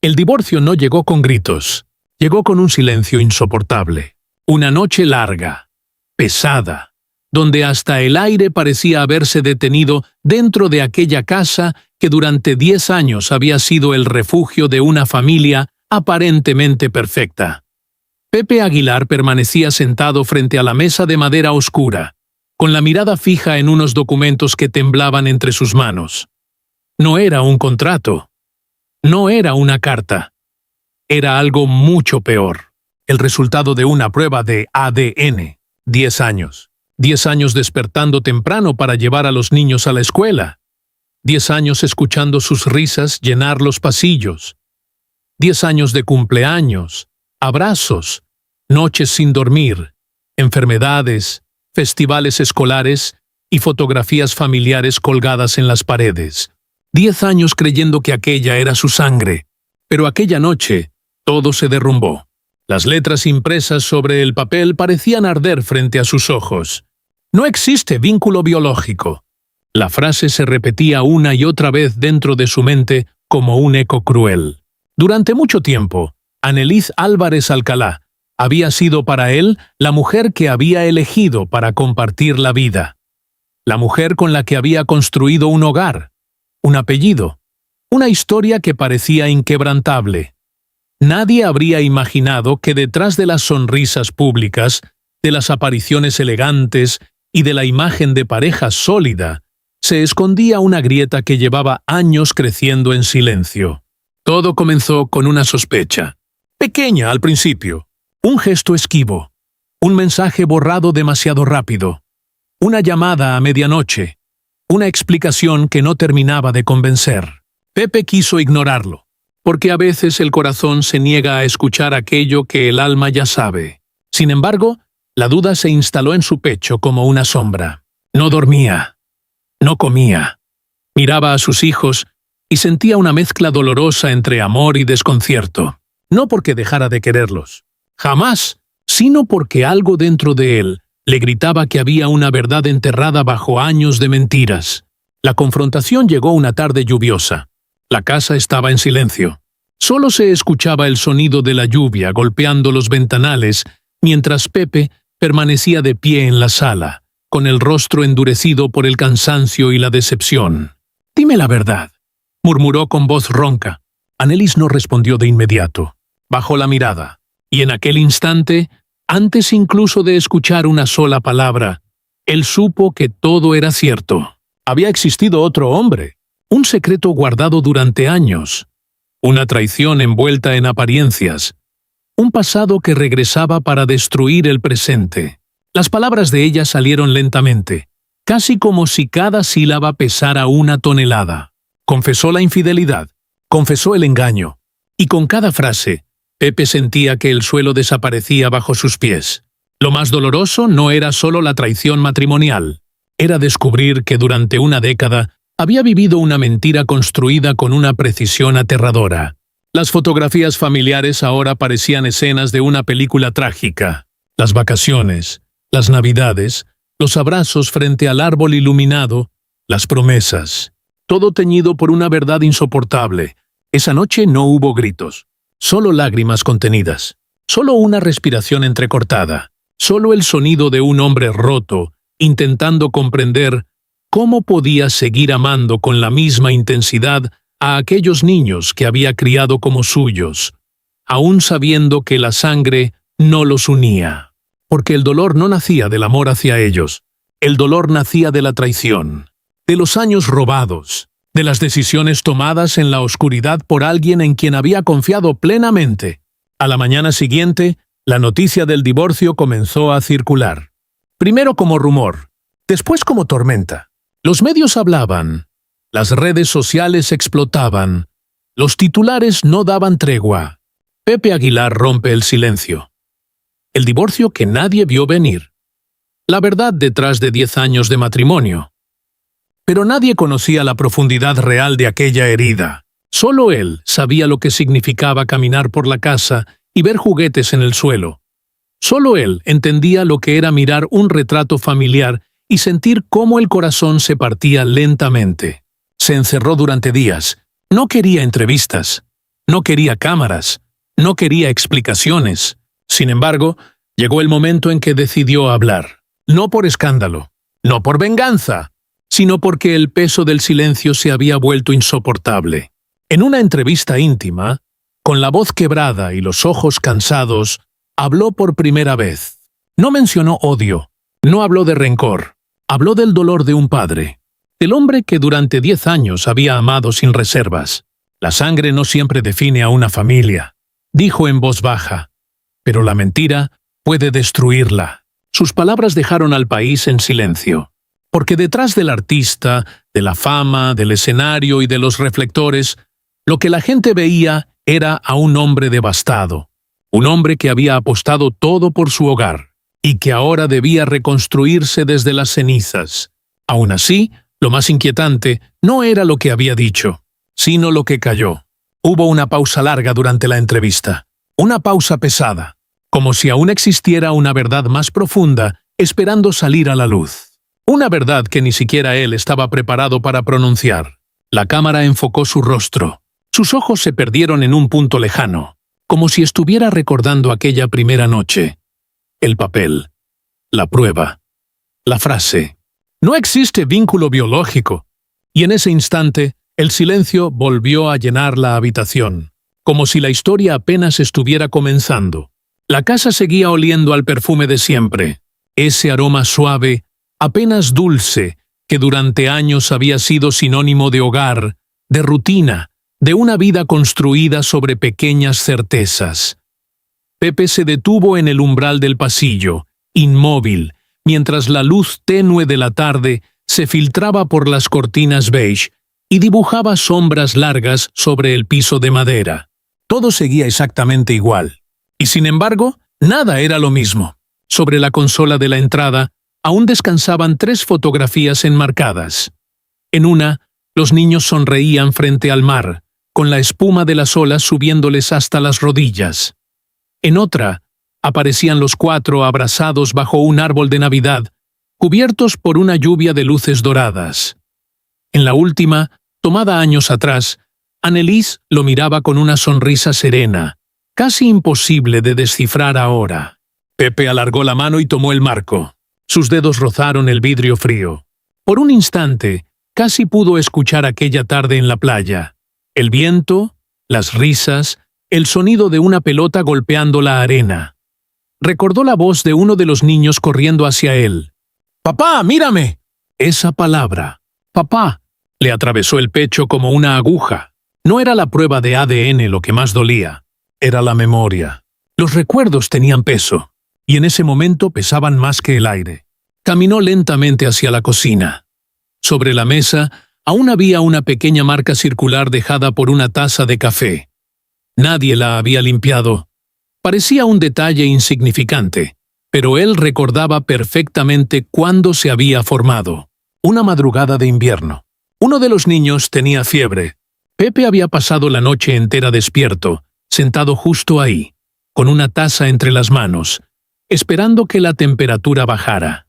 El divorcio no llegó con gritos, llegó con un silencio insoportable. Una noche larga, pesada, donde hasta el aire parecía haberse detenido dentro de aquella casa que durante 10 años había sido el refugio de una familia aparentemente perfecta. Pepe Aguilar permanecía sentado frente a la mesa de madera oscura, con la mirada fija en unos documentos que temblaban entre sus manos. No era un contrato. No era una carta. Era algo mucho peor. El resultado de una prueba de ADN. 10 años. 10 años despertando temprano para llevar a los niños a la escuela. 10 años escuchando sus risas llenar los pasillos. 10 años de cumpleaños, abrazos, noches sin dormir, enfermedades, festivales escolares y fotografías familiares colgadas en las paredes. 10 años creyendo que aquella era su sangre. Pero aquella noche, todo se derrumbó. Las letras impresas sobre el papel parecían arder frente a sus ojos. No existe vínculo biológico. La frase se repetía una y otra vez dentro de su mente como un eco cruel. Durante mucho tiempo, Anneliz Álvarez Alcalá había sido para él la mujer que había elegido para compartir la vida. La mujer con la que había construido un hogar, un apellido, una historia que parecía inquebrantable. Nadie habría imaginado que detrás de las sonrisas públicas, de las apariciones elegantes y de la imagen de pareja sólida, se escondía una grieta que llevaba años creciendo en silencio. Todo comenzó con una sospecha, pequeña al principio, un gesto esquivo, un mensaje borrado demasiado rápido, una llamada a medianoche, una explicación que no terminaba de convencer. Pepe quiso ignorarlo, porque a veces el corazón se niega a escuchar aquello que el alma ya sabe. Sin embargo, la duda se instaló en su pecho como una sombra. No dormía, no comía, miraba a sus hijos y sentía una mezcla dolorosa entre amor y desconcierto. No porque dejara de quererlos, jamás, sino porque algo dentro de él le gritaba que había una verdad enterrada bajo años de mentiras. La confrontación llegó una tarde lluviosa. La casa estaba en silencio. Solo se escuchaba el sonido de la lluvia golpeando los ventanales, mientras Pepe permanecía de pie en la sala, con el rostro endurecido por el cansancio y la decepción. «Dime la verdad», murmuró con voz ronca. Anneliz no respondió de inmediato. Bajó la mirada, y en aquel instante, antes incluso de escuchar una sola palabra, él supo que todo era cierto. Había existido otro hombre, un secreto guardado durante años, una traición envuelta en apariencias, un pasado que regresaba para destruir el presente. Las palabras de ella salieron lentamente, casi como si cada sílaba pesara una tonelada. Confesó la infidelidad, confesó el engaño, y con cada frase, Pepe sentía que el suelo desaparecía bajo sus pies. Lo más doloroso no era solo la traición matrimonial, era descubrir que durante una década había vivido una mentira construida con una precisión aterradora. Las fotografías familiares ahora parecían escenas de una película trágica. Las vacaciones, las navidades, los abrazos frente al árbol iluminado, las promesas. Todo teñido por una verdad insoportable. Esa noche no hubo gritos, solo lágrimas contenidas, solo una respiración entrecortada, solo el sonido de un hombre roto, intentando comprender cómo podía seguir amando con la misma intensidad a aquellos niños que había criado como suyos, aún sabiendo que la sangre no los unía. Porque el dolor no nacía del amor hacia ellos, el dolor nacía de la traición, de los años robados, de las decisiones tomadas en la oscuridad por alguien en quien había confiado plenamente. A la mañana siguiente, la noticia del divorcio comenzó a circular. Primero como rumor, después como tormenta. Los medios hablaban, las redes sociales explotaban, los titulares no daban tregua. Pepe Aguilar rompe el silencio. El divorcio que nadie vio venir. La verdad detrás de 10 años de matrimonio. Pero nadie conocía la profundidad real de aquella herida. Solo él sabía lo que significaba caminar por la casa y ver juguetes en el suelo. Solo él entendía lo que era mirar un retrato familiar y sentir cómo el corazón se partía lentamente. Se encerró durante días. No quería entrevistas. No quería cámaras, no quería explicaciones. Sin embargo, llegó el momento en que decidió hablar. No por escándalo, no por venganza, sino porque el peso del silencio se había vuelto insoportable. En una entrevista íntima, con la voz quebrada y los ojos cansados, habló por primera vez. No mencionó odio, no habló de rencor, habló del dolor de un padre, del hombre que durante 10 años había amado sin reservas. La sangre no siempre define a una familia, dijo en voz baja, pero la mentira puede destruirla. Sus palabras dejaron al país en silencio, porque detrás del artista, de la fama, del escenario y de los reflectores, lo que la gente veía era a un hombre devastado, un hombre que había apostado todo por su hogar y que ahora debía reconstruirse desde las cenizas. Aún así, lo más inquietante no era lo que había dicho, sino lo que cayó. Hubo una pausa larga durante la entrevista, una pausa pesada, como si aún existiera una verdad más profunda esperando salir a la luz. Una verdad que ni siquiera él estaba preparado para pronunciar. La cámara enfocó su rostro. Sus ojos se perdieron en un punto lejano, como si estuviera recordando aquella primera noche. El papel, la prueba, la frase. No existe vínculo biológico. Y en ese instante, el silencio volvió a llenar la habitación, como si la historia apenas estuviera comenzando. La casa seguía oliendo al perfume de siempre, ese aroma suave, apenas dulce, que durante años había sido sinónimo de hogar, de rutina, de una vida construida sobre pequeñas certezas. Pepe se detuvo en el umbral del pasillo, inmóvil, mientras la luz tenue de la tarde se filtraba por las cortinas beige y dibujaba sombras largas sobre el piso de madera. Todo seguía exactamente igual. Y sin embargo, nada era lo mismo. Sobre la consola de la entrada, aún descansaban 3 fotografías enmarcadas. En una, los niños sonreían frente al mar, con la espuma de las olas subiéndoles hasta las rodillas. En otra, aparecían los 4 abrazados bajo un árbol de Navidad, cubiertos por una lluvia de luces doradas. En la última, tomada años atrás, Annelies lo miraba con una sonrisa serena, casi imposible de descifrar ahora. Pepe alargó la mano y tomó el marco. Sus dedos rozaron el vidrio frío. Por un instante, casi pudo escuchar aquella tarde en la playa. El viento, las risas, el sonido de una pelota golpeando la arena. Recordó la voz de uno de los niños corriendo hacia él. «¡Papá, mírame!». Esa palabra, «papá», le atravesó el pecho como una aguja. No era la prueba de ADN lo que más dolía. Era la memoria. Los recuerdos tenían peso, y en ese momento pesaban más que el aire. Caminó lentamente hacia la cocina. Sobre la mesa aún había una pequeña marca circular dejada por una taza de café. Nadie la había limpiado. Parecía un detalle insignificante, pero él recordaba perfectamente cuándo se había formado. Una madrugada de invierno. Uno de los niños tenía fiebre. Pepe había pasado la noche entera despierto, sentado justo ahí, con una taza entre las manos, esperando que la temperatura bajara.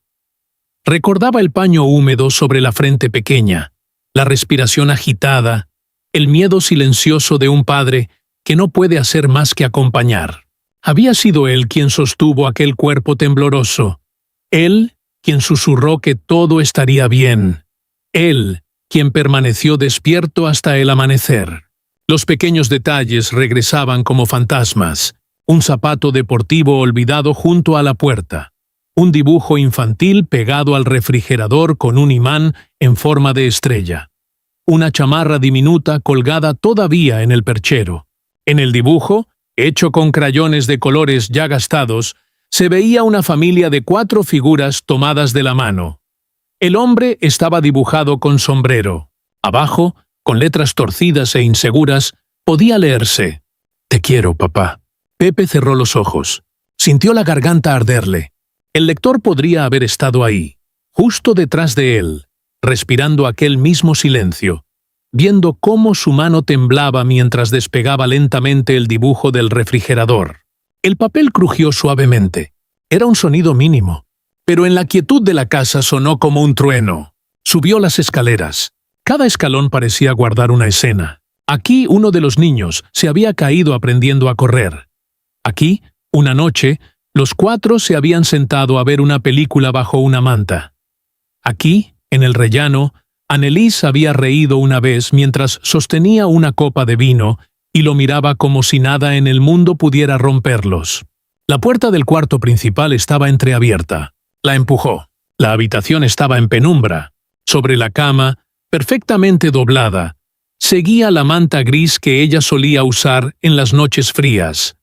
Recordaba el paño húmedo sobre la frente pequeña, la respiración agitada, el miedo silencioso de un padre que no puede hacer más que acompañar. Había sido él quien sostuvo aquel cuerpo tembloroso. Él quien susurró que todo estaría bien. Él quien permaneció despierto hasta el amanecer. Los pequeños detalles regresaban como fantasmas. Un zapato deportivo olvidado junto a la puerta. Un dibujo infantil pegado al refrigerador con un imán en forma de estrella. Una chamarra diminuta colgada todavía en el perchero. En el dibujo, hecho con crayones de colores ya gastados, se veía una familia de 4 figuras tomadas de la mano. El hombre estaba dibujado con sombrero. Abajo, con letras torcidas e inseguras, podía leerse: «Te quiero, papá». Pepe cerró los ojos. Sintió la garganta arderle. El lector podría haber estado ahí, justo detrás de él, respirando aquel mismo silencio, viendo cómo su mano temblaba mientras despegaba lentamente el dibujo del refrigerador. El papel crujió suavemente. Era un sonido mínimo, pero en la quietud de la casa sonó como un trueno. Subió las escaleras. Cada escalón parecía guardar una escena. Aquí uno de los niños se había caído aprendiendo a correr. Aquí, una noche, los 4 se habían sentado a ver una película bajo una manta. Aquí, en el rellano, Annelies había reído una vez mientras sostenía una copa de vino y lo miraba como si nada en el mundo pudiera romperlos. La puerta del cuarto principal estaba entreabierta. La empujó. La habitación estaba en penumbra. Sobre la cama, perfectamente doblada, seguía la manta gris que ella solía usar en las noches frías.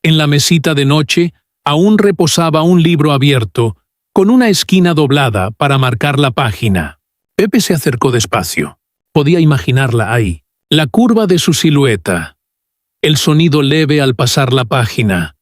En la mesita de noche aún reposaba un libro abierto, con una esquina doblada para marcar la página. Pepe se acercó despacio. Podía imaginarla ahí, la curva de su silueta, el sonido leve al pasar la página,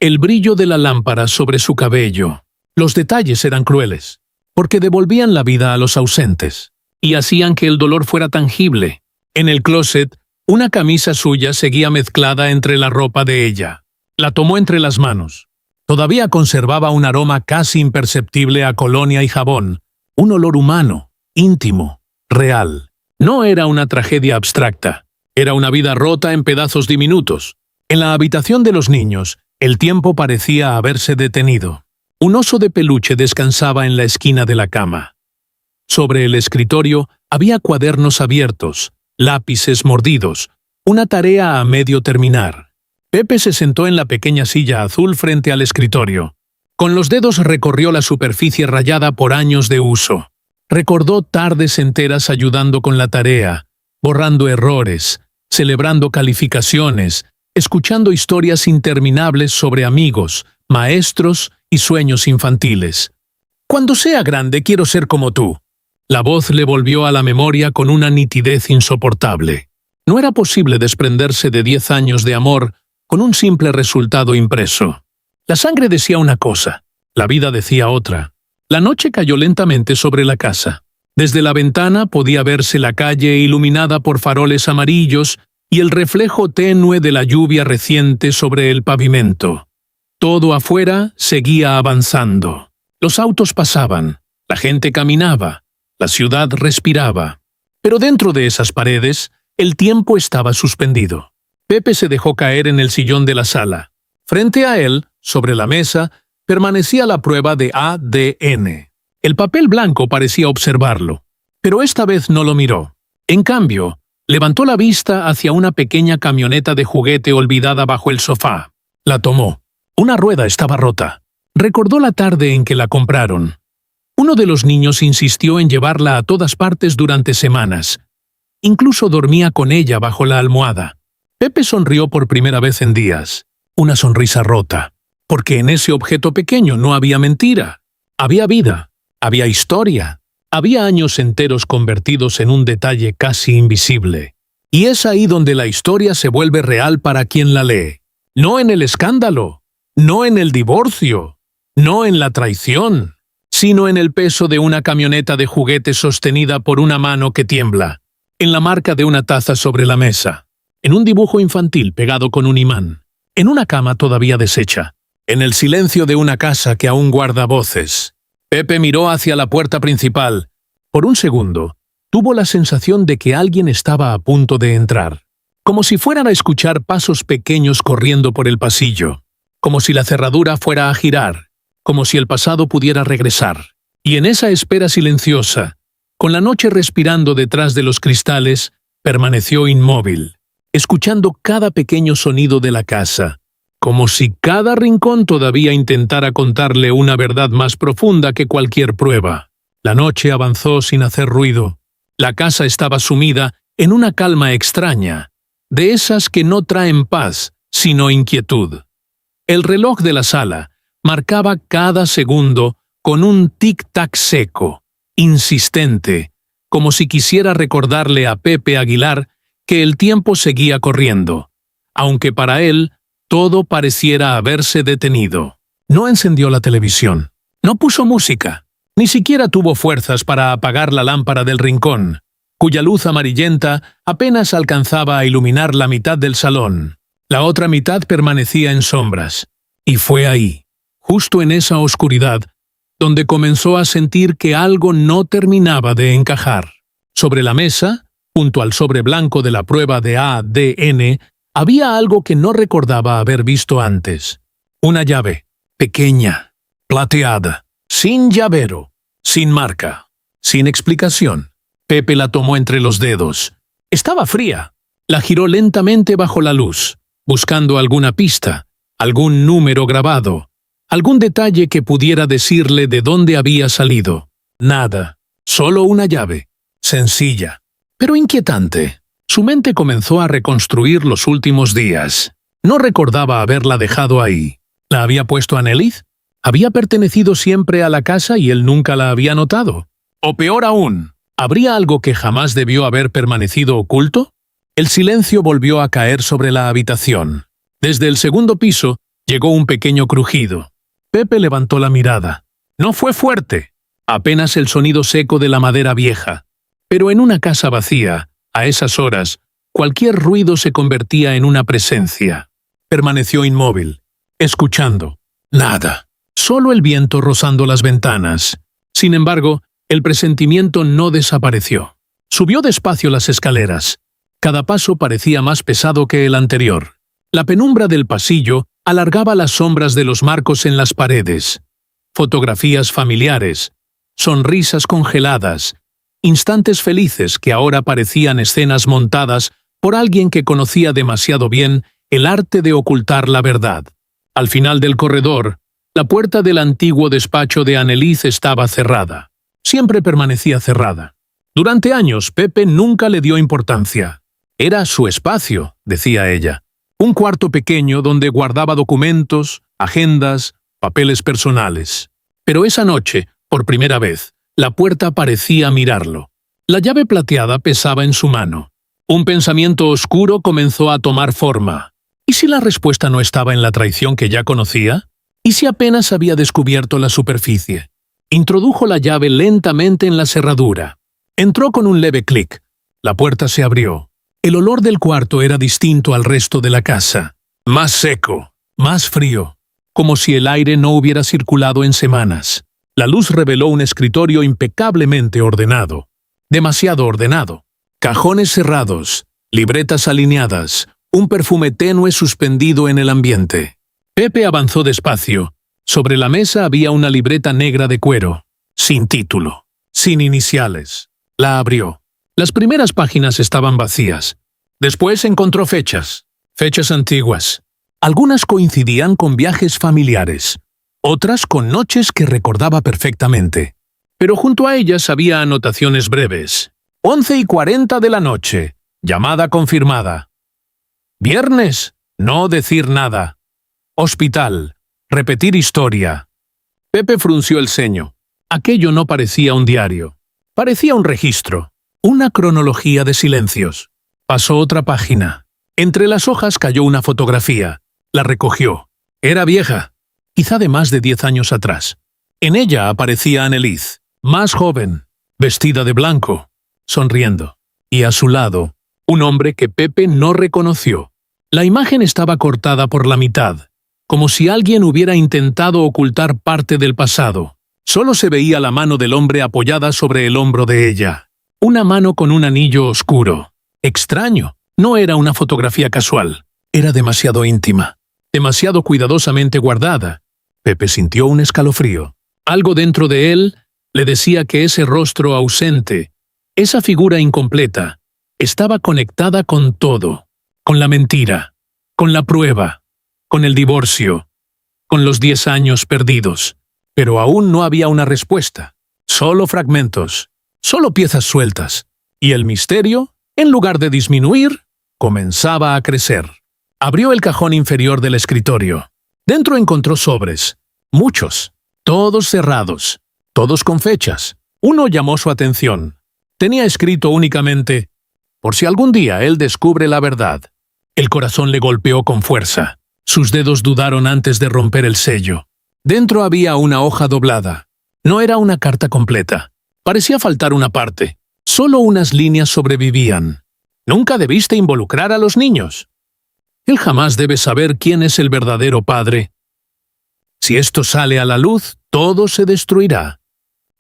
el brillo de la lámpara sobre su cabello. Los detalles eran crueles, porque devolvían la vida a los ausentes, y hacían que el dolor fuera tangible. En el closet, una camisa suya seguía mezclada entre la ropa de ella. La tomó entre las manos. Todavía conservaba un aroma casi imperceptible a colonia y jabón, un olor humano, íntimo, real. No era una tragedia abstracta, era una vida rota en pedazos diminutos. En la habitación de los niños, el tiempo parecía haberse detenido. Un oso de peluche descansaba en la esquina de la cama. Sobre el escritorio había cuadernos abiertos, lápices mordidos, una tarea a medio terminar. Pepe se sentó en la pequeña silla azul frente al escritorio. Con los dedos recorrió la superficie rayada por años de uso. Recordó tardes enteras ayudando con la tarea, borrando errores, celebrando calificaciones, escuchando historias interminables sobre amigos, maestros y sueños infantiles. «Cuando sea grande quiero ser como tú». La voz le volvió a la memoria con una nitidez insoportable. No era posible desprenderse de 10 años de amor con un simple resultado impreso. La sangre decía una cosa, la vida decía otra. La noche cayó lentamente sobre la casa. Desde la ventana podía verse la calle iluminada por faroles amarillos y el reflejo tenue de la lluvia reciente sobre el pavimento. Todo afuera seguía avanzando. Los autos pasaban, la gente caminaba, la ciudad respiraba. Pero dentro de esas paredes, el tiempo estaba suspendido. Pepe se dejó caer en el sillón de la sala. Frente a él, sobre la mesa, permanecía la prueba de ADN. El papel blanco parecía observarlo, pero esta vez no lo miró. En cambio, levantó la vista hacia una pequeña camioneta de juguete olvidada bajo el sofá. La tomó. Una rueda estaba rota. Recordó la tarde en que la compraron. Uno de los niños insistió en llevarla a todas partes durante semanas. Incluso dormía con ella bajo la almohada. Pepe sonrió por primera vez en días. Una sonrisa rota. Porque en ese objeto pequeño no había mentira. Había vida. Había historia. Había años enteros convertidos en un detalle casi invisible. Y es ahí donde la historia se vuelve real para quien la lee. No en el escándalo. No en el divorcio. No en la traición. Sino en el peso de una camioneta de juguete sostenida por una mano que tiembla, en la marca de una taza sobre la mesa, en un dibujo infantil pegado con un imán, en una cama todavía deshecha, en el silencio de una casa que aún guarda voces. Pepe miró hacia la puerta principal. Por un segundo, tuvo la sensación de que alguien estaba a punto de entrar, como si fueran a escuchar pasos pequeños corriendo por el pasillo, como si la cerradura fuera a girar, como si el pasado pudiera regresar. Y en esa espera silenciosa, con la noche respirando detrás de los cristales, permaneció inmóvil, escuchando cada pequeño sonido de la casa, como si cada rincón todavía intentara contarle una verdad más profunda que cualquier prueba. La noche avanzó sin hacer ruido. La casa estaba sumida en una calma extraña, de esas que no traen paz, sino inquietud. El reloj de la sala marcaba cada segundo con un tic-tac seco, insistente, como si quisiera recordarle a Pepe Aguilar que el tiempo seguía corriendo, aunque para él todo pareciera haberse detenido. No encendió la televisión, no puso música, ni siquiera tuvo fuerzas para apagar la lámpara del rincón, cuya luz amarillenta apenas alcanzaba a iluminar la mitad del salón. La otra mitad permanecía en sombras, y fue ahí, justo en esa oscuridad, donde comenzó a sentir que algo no terminaba de encajar. Sobre la mesa, Junto al sobre blanco de la prueba de ADN, había algo que no recordaba haber visto antes. Una llave, pequeña, plateada, sin llavero, sin marca, sin explicación. Pepe la tomó entre los dedos. Estaba fría. La giró lentamente bajo la luz, buscando alguna pista, algún número grabado, algún detalle que pudiera decirle de dónde había salido. Nada, solo una llave, sencilla, pero inquietante. Su mente comenzó a reconstruir los últimos días. No recordaba haberla dejado ahí. ¿La había puesto Annelies? ¿Había pertenecido siempre a la casa y él nunca la había notado? O peor aún, ¿habría algo que jamás debió haber permanecido oculto? El silencio volvió a caer sobre la habitación. Desde el segundo piso llegó un pequeño crujido. Pepe levantó la mirada. No fue fuerte, apenas el sonido seco de la madera vieja. Pero en una casa vacía, a esas horas, cualquier ruido se convertía en una presencia. Permaneció inmóvil, escuchando. Nada. Solo el viento rozando las ventanas. Sin embargo, el presentimiento no desapareció. Subió despacio las escaleras. Cada paso parecía más pesado que el anterior. La penumbra del pasillo alargaba las sombras de los marcos en las paredes. Fotografías familiares, sonrisas congeladas, instantes felices que ahora parecían escenas montadas por alguien que conocía demasiado bien el arte de ocultar la verdad. Al final del corredor, la puerta del antiguo despacho de Annelies estaba cerrada. Siempre permanecía cerrada. Durante años, Pepe nunca le dio importancia. Era su espacio, decía ella. Un cuarto pequeño donde guardaba documentos, agendas, papeles personales. Pero esa noche, por primera vez, la puerta parecía mirarlo. La llave plateada pesaba en su mano. Un pensamiento oscuro comenzó a tomar forma. ¿Y si la respuesta no estaba en la traición que ya conocía? ¿Y si apenas había descubierto la superficie? Introdujo la llave lentamente en la cerradura. Entró con un leve clic. La puerta se abrió. El olor del cuarto era distinto al resto de la casa. Más seco, más frío, como si el aire no hubiera circulado en semanas. La luz reveló un escritorio impecablemente ordenado. Demasiado ordenado. Cajones cerrados, libretas alineadas, un perfume tenue suspendido en el ambiente. Pepe avanzó despacio. Sobre la mesa había una libreta negra de cuero, sin título, sin iniciales. La abrió. Las primeras páginas estaban vacías. Después encontró fechas antiguas. Algunas coincidían con viajes familiares, otras con noches que recordaba perfectamente. Pero junto a ellas había anotaciones breves. 11:40 de la noche. Llamada confirmada. Viernes. No decir nada. Hospital. Repetir historia. Pepe frunció el ceño. Aquello no parecía un diario. Parecía un registro. Una cronología de silencios. Pasó otra página. Entre las hojas cayó una fotografía. La recogió. Era vieja, quizá de más de 10 años atrás. En ella aparecía Annelies, más joven, vestida de blanco, sonriendo. Y a su lado, un hombre que Pepe no reconoció. La imagen estaba cortada por la mitad, como si alguien hubiera intentado ocultar parte del pasado. Solo se veía la mano del hombre apoyada sobre el hombro de ella. Una mano con un anillo oscuro. Extraño. No era una fotografía casual. Era demasiado íntima. Demasiado cuidadosamente guardada. Pepe sintió un escalofrío. Algo dentro de él le decía que ese rostro ausente, esa figura incompleta, estaba conectada con todo. Con la mentira. Con la prueba. Con el divorcio. Con los 10 años perdidos. Pero aún no había una respuesta. Solo fragmentos. Solo piezas sueltas. Y el misterio, en lugar de disminuir, comenzaba a crecer. Abrió el cajón inferior del escritorio. Dentro encontró sobres. Muchos. Todos cerrados. Todos con fechas. Uno llamó su atención. Tenía escrito únicamente: por si algún día él descubre la verdad. El corazón le golpeó con fuerza. Sus dedos dudaron antes de romper el sello. Dentro había una hoja doblada. No era una carta completa. Parecía faltar una parte. Solo unas líneas sobrevivían. Nunca debiste involucrar a los niños. Él jamás debe saber quién es el verdadero padre. Si esto sale a la luz, todo se destruirá.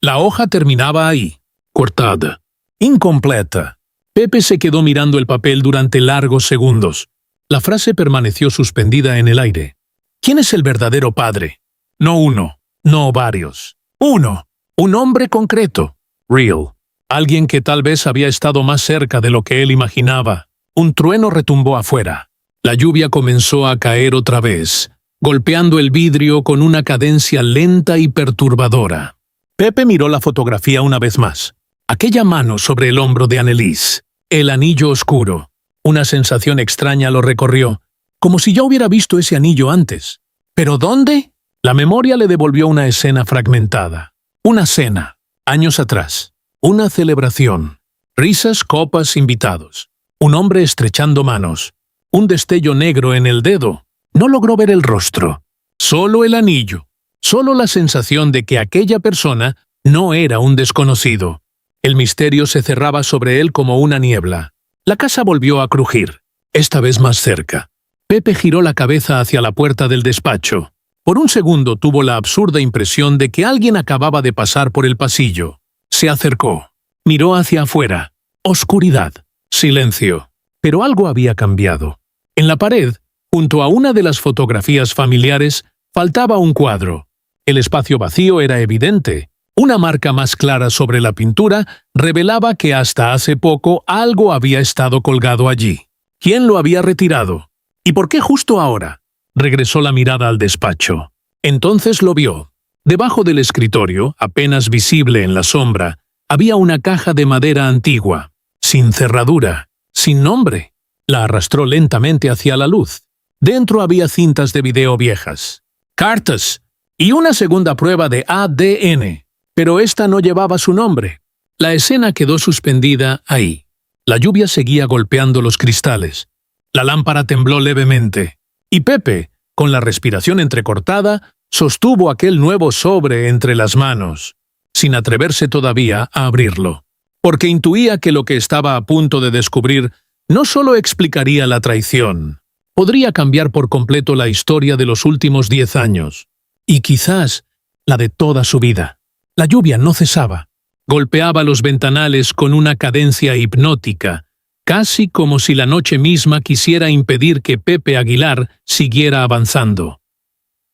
La hoja terminaba ahí, cortada, incompleta. Pepe se quedó mirando el papel durante largos segundos. La frase permaneció suspendida en el aire. ¿Quién es el verdadero padre? No uno, no varios. Uno, un hombre concreto. Real. Alguien que tal vez había estado más cerca de lo que él imaginaba. Un trueno retumbó afuera. La lluvia comenzó a caer otra vez, golpeando el vidrio con una cadencia lenta y perturbadora. Pepe miró la fotografía una vez más. Aquella mano sobre el hombro de Annelies. El anillo oscuro. Una sensación extraña lo recorrió, como si ya hubiera visto ese anillo antes. ¿Pero dónde? La memoria le devolvió una escena fragmentada. Una cena, años atrás. Una celebración. Risas, copas, invitados. Un hombre estrechando manos. Un destello negro en el dedo. No logró ver el rostro. Solo el anillo. Solo la sensación de que aquella persona no era un desconocido. El misterio se cerraba sobre él como una niebla. La casa volvió a crujir, esta vez más cerca. Pepe giró la cabeza hacia la puerta del despacho. Por un segundo tuvo la absurda impresión de que alguien acababa de pasar por el pasillo. Se acercó. Miró hacia afuera. Oscuridad. Silencio. Pero algo había cambiado. En la pared, junto a una de las fotografías familiares, faltaba un cuadro. El espacio vacío era evidente. Una marca más clara sobre la pintura revelaba que hasta hace poco algo había estado colgado allí. ¿Quién lo había retirado? ¿Y por qué justo ahora? Regresó la mirada al despacho. Entonces lo vio. Debajo del escritorio, apenas visible en la sombra, había una caja de madera antigua, sin cerradura, sin nombre. La arrastró lentamente hacia la luz. Dentro había cintas de video viejas, cartas y una segunda prueba de ADN, pero esta no llevaba su nombre. La escena quedó suspendida ahí. La lluvia seguía golpeando los cristales. La lámpara tembló levemente, y Pepe, con la respiración entrecortada, sostuvo aquel nuevo sobre entre las manos, sin atreverse todavía a abrirlo, porque intuía que lo que estaba a punto de descubrir no solo explicaría la traición, podría cambiar por completo la historia de los últimos 10 años, y quizás la de toda su vida. La lluvia no cesaba. Golpeaba los ventanales con una cadencia hipnótica, casi como si la noche misma quisiera impedir que Pepe Aguilar siguiera avanzando.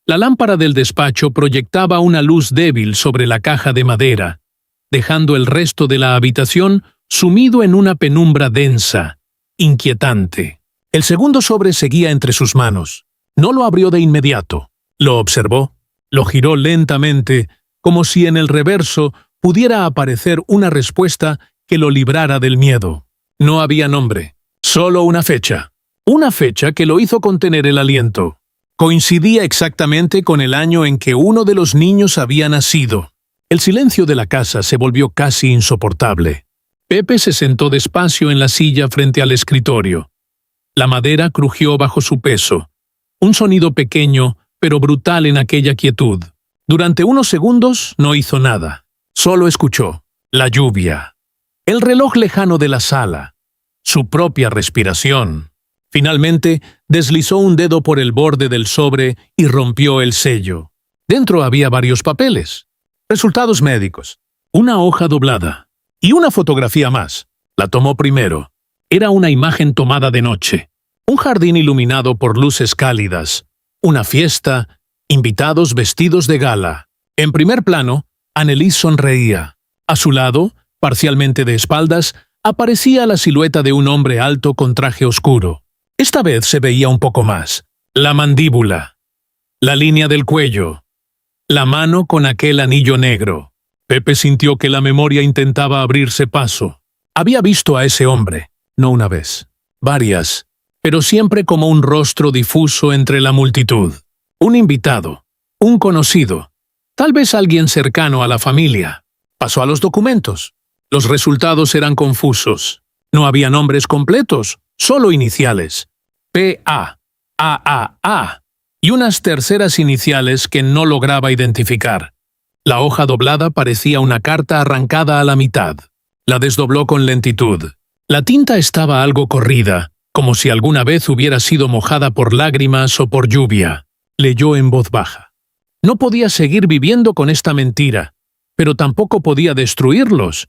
La lámpara del despacho proyectaba una luz débil sobre la caja de madera, dejando el resto de la habitación sumido en una penumbra densa, inquietante. El segundo sobre seguía entre sus manos. No lo abrió de inmediato. Lo observó, lo giró lentamente, como si en el reverso pudiera aparecer una respuesta que lo librara del miedo. No había nombre, solo una fecha. Una fecha que lo hizo contener el aliento. Coincidía exactamente con el año en que uno de los niños había nacido. El silencio de la casa se volvió casi insoportable. Pepe se sentó despacio en la silla frente al escritorio. La madera crujió bajo su peso. Un sonido pequeño, pero brutal en aquella quietud. Durante unos segundos no hizo nada. Solo escuchó la lluvia, el reloj lejano de la sala, su propia respiración. Finalmente, deslizó un dedo por el borde del sobre y rompió el sello. Dentro había varios papeles. Resultados médicos, una hoja doblada y una fotografía más. La tomó primero. Era una imagen tomada de noche. Un jardín iluminado por luces cálidas. Una fiesta, invitados vestidos de gala. En primer plano, Annelies sonreía. A su lado, parcialmente de espaldas, aparecía la silueta de un hombre alto con traje oscuro. Esta vez se veía un poco más. La mandíbula, la línea del cuello, la mano con aquel anillo negro. Pepe sintió que la memoria intentaba abrirse paso. Había visto a ese hombre, no una vez, varias, pero siempre como un rostro difuso entre la multitud. Un invitado, un conocido, tal vez alguien cercano a la familia. Pasó a los documentos. Los resultados eran confusos. No había nombres completos, solo iniciales. P.A., A.A.A. y unas terceras iniciales que no lograba identificar. La hoja doblada parecía una carta arrancada a la mitad. La desdobló con lentitud. La tinta estaba algo corrida, como si alguna vez hubiera sido mojada por lágrimas o por lluvia. Leyó en voz baja. No podía seguir viviendo con esta mentira, pero tampoco podía destruirlos.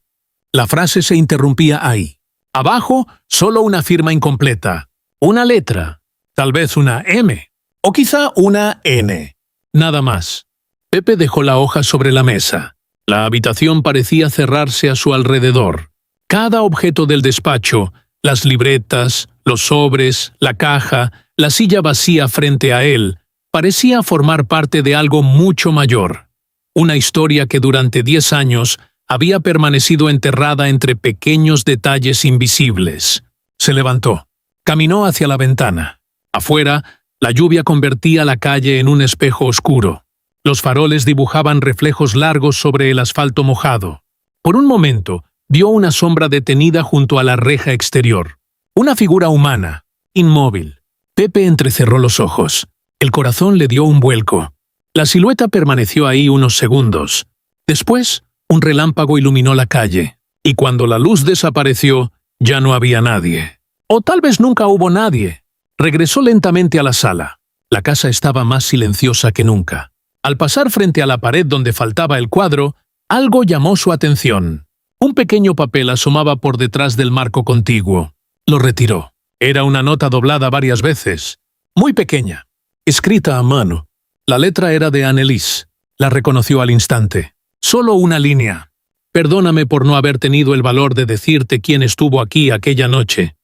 La frase se interrumpía ahí. Abajo, solo una firma incompleta. Una letra. Tal vez una M. O quizá una N. Nada más. Pepe dejó la hoja sobre la mesa. La habitación parecía cerrarse a su alrededor. Cada objeto del despacho, las libretas, los sobres, la caja, la silla vacía frente a él, parecía formar parte de algo mucho mayor. Una historia que durante 10 años había permanecido enterrada entre pequeños detalles invisibles. Se levantó. Caminó hacia la ventana. Afuera, la lluvia convertía la calle en un espejo oscuro. Los faroles dibujaban reflejos largos sobre el asfalto mojado. Por un momento, vio una sombra detenida junto a la reja exterior. Una figura humana, inmóvil. Pepe entrecerró los ojos. El corazón le dio un vuelco. La silueta permaneció ahí unos segundos. Después, un relámpago iluminó la calle, y cuando la luz desapareció, ya no había nadie. O tal vez nunca hubo nadie. Regresó lentamente a la sala. La casa estaba más silenciosa que nunca. Al pasar frente a la pared donde faltaba el cuadro, algo llamó su atención. Un pequeño papel asomaba por detrás del marco contiguo. Lo retiró. Era una nota doblada varias veces, muy pequeña, escrita a mano. La letra era de Annelies. La reconoció al instante. Solo una línea. Perdóname por no haber tenido el valor de decirte quién estuvo aquí aquella noche.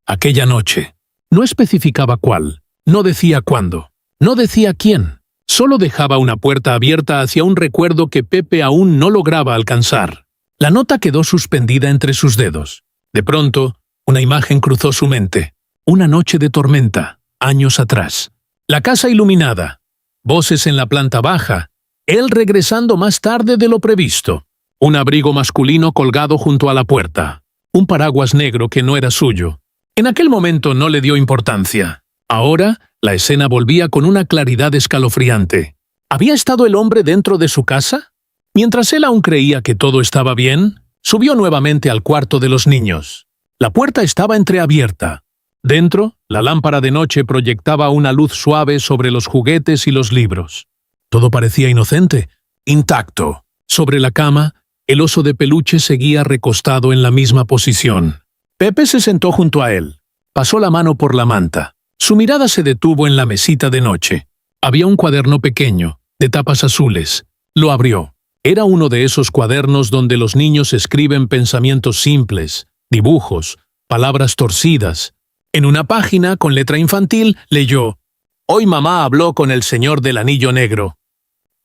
Aquella noche. No especificaba cuál. No decía cuándo. No decía quién. Solo dejaba una puerta abierta hacia un recuerdo que Pepe aún no lograba alcanzar. La nota quedó suspendida entre sus dedos. De pronto, una imagen cruzó su mente. Una noche de tormenta, años atrás. La casa iluminada. Voces en la planta baja. Él regresando más tarde de lo previsto. Un abrigo masculino colgado junto a la puerta. Un paraguas negro que no era suyo. En aquel momento no le dio importancia. Ahora, la escena volvía con una claridad escalofriante. ¿Había estado el hombre dentro de su casa? Mientras él aún creía que todo estaba bien, subió nuevamente al cuarto de los niños. La puerta estaba entreabierta. Dentro, la lámpara de noche proyectaba una luz suave sobre los juguetes y los libros. Todo parecía inocente, intacto. Sobre la cama, el oso de peluche seguía recostado en la misma posición. Pepe se sentó junto a él. Pasó la mano por la manta. Su mirada se detuvo en la mesita de noche. Había un cuaderno pequeño, de tapas azules. Lo abrió. Era uno de esos cuadernos donde los niños escriben pensamientos simples, dibujos, palabras torcidas. En una página, con letra infantil, leyó: «Hoy mamá habló con el señor del anillo negro».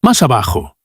Más abajo.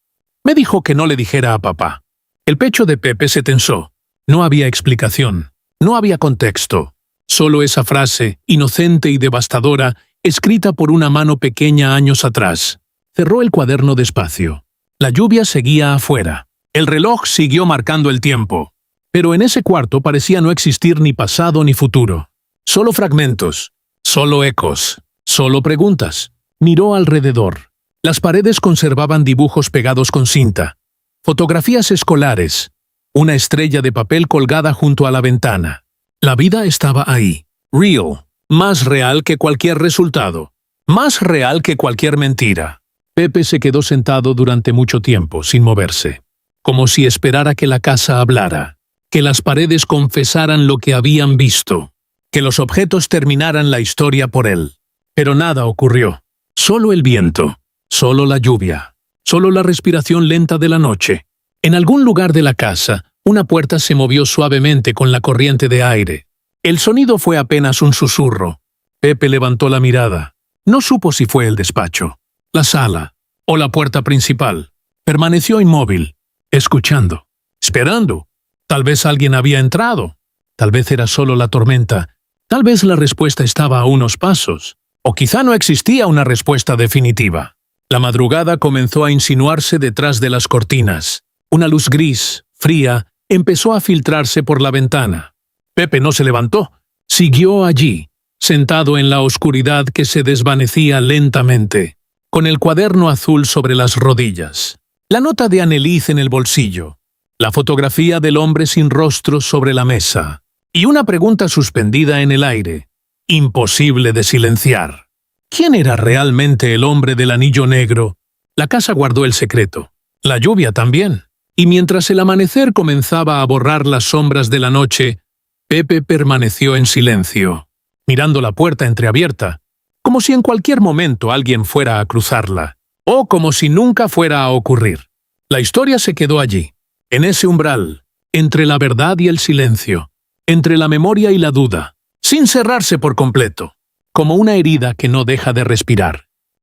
Me dijo que no le dijera a papá. El pecho de Pepe se tensó. No había explicación. No había contexto. Solo esa frase, inocente y devastadora, escrita por una mano pequeña años atrás. Cerró el cuaderno despacio. La lluvia seguía afuera. El reloj siguió marcando el tiempo. Pero en ese cuarto parecía no existir ni pasado ni futuro. Solo fragmentos. Solo ecos. Solo preguntas. Miró alrededor. Las paredes conservaban dibujos pegados con cinta. Fotografías escolares. Una estrella de papel colgada junto a la ventana. La vida estaba ahí. Real. Más real que cualquier resultado. Más real que cualquier mentira. Pepe se quedó sentado durante mucho tiempo, sin moverse. Como si esperara que la casa hablara. Que las paredes confesaran lo que habían visto. Que los objetos terminaran la historia por él. Pero nada ocurrió. Solo el viento. Solo la lluvia. Solo la respiración lenta de la noche. En algún lugar de la casa, una puerta se movió suavemente con la corriente de aire. El sonido fue apenas un susurro. Pepe levantó la mirada. No supo si fue el despacho, la sala o la puerta principal. Permaneció inmóvil, escuchando, esperando. Tal vez alguien había entrado. Tal vez era solo la tormenta. Tal vez la respuesta estaba a unos pasos. O quizá no existía una respuesta definitiva. La madrugada comenzó a insinuarse detrás de las cortinas. Una luz gris, fría, empezó a filtrarse por la ventana. Pepe no se levantó. Siguió allí, sentado en la oscuridad que se desvanecía lentamente, con el cuaderno azul sobre las rodillas, la nota de Annelies en el bolsillo, la fotografía del hombre sin rostro sobre la mesa, y una pregunta suspendida en el aire, imposible de silenciar. ¿Quién era realmente el hombre del anillo negro? La casa guardó el secreto. La lluvia también. Y mientras el amanecer comenzaba a borrar las sombras de la noche, Pepe permaneció en silencio, mirando la puerta entreabierta, como si en cualquier momento alguien fuera a cruzarla, o como si nunca fuera a ocurrir. La historia se quedó allí, en ese umbral, entre la verdad y el silencio, entre la memoria y la duda, sin cerrarse por completo, como una herida que no deja de respirar.